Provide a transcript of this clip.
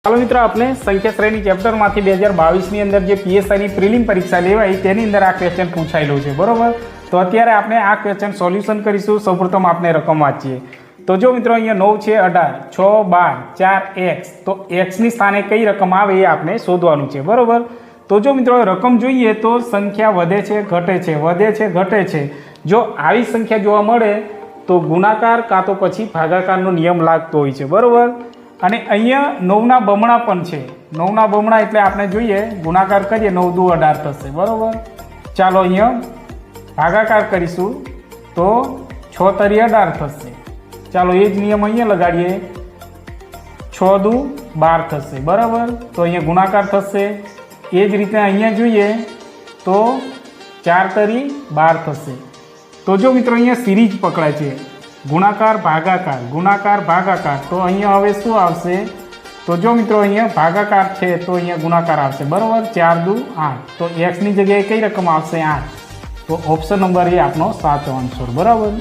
ચાલો મિત્રો, આપણે સંખ્યા શ્રેણી ચેપ્ટરમાંથી 2022ની અંદર જે પીએસઆઈની પ્રિલિમ પરીક્ષા લેવાઈ તેની અંદર આ ક્વેશ્ચન પૂછાયેલું છે, બરોબર। તો અત્યારે આપણે આ ક્વેશ્ચન સોલ્યુશન કરીશું। સૌપ્રથમ આપણે રકમ વાંચીએ તો જો મિત્રો અહીંયા 9 છે 18, 6 12, 4 x, તો x ની સ્થાને કઈ રકમ આવે એ આપણે શોધવાનું છે, બરોબર। તો જો મિત્રો રકમ જોઈએ તો સંખ્યા વધે છે ઘટે છે, વધે છે ઘટે છે। જો આવી સંખ્યા જોવા મળે તો ગુણાકાર કાં તો પછી ભાગાકારનો નિયમ લાગતો હોય છે, બરોબર। અને અહીંયા 9ના બમણા પણ છે, 9ના બમણા એટલે આપણે જોઈએ ગુણાકાર કરીએ 9 દુ 18 થશે, બરોબર। ચાલો અહીંયા ભાગાકાર કરીશું તો 6 તરી 18 થશે। ચાલો એ જ નિયમ અહીંયા લગાડીએ, 6 દુ 12 થશે, બરાબર। તો અહીંયા ગુણાકાર થશે। એ જ રીતે અહીંયા જોઈએ તો 4 તરી 12 થશે। તો જો મિત્રો અહીંયા સિરીઝ પકડાય છે, ગુણાકાર ભાગાકાર, ગુણાકાર ભાગાકાર, તો અહીંયા હવે શું આવશે? તો જો મિત્રો અહીંયા ભાગાકાર છે તો અહીંયા ગુણાકાર આવશે, બરાબર। 4 દુ 8, તો x ની જગ્યાએ કઈ રકમ આવશે? 8। તો ઓપ્શન નંબર એ આપણો સાચો આન્સર, બરાબર।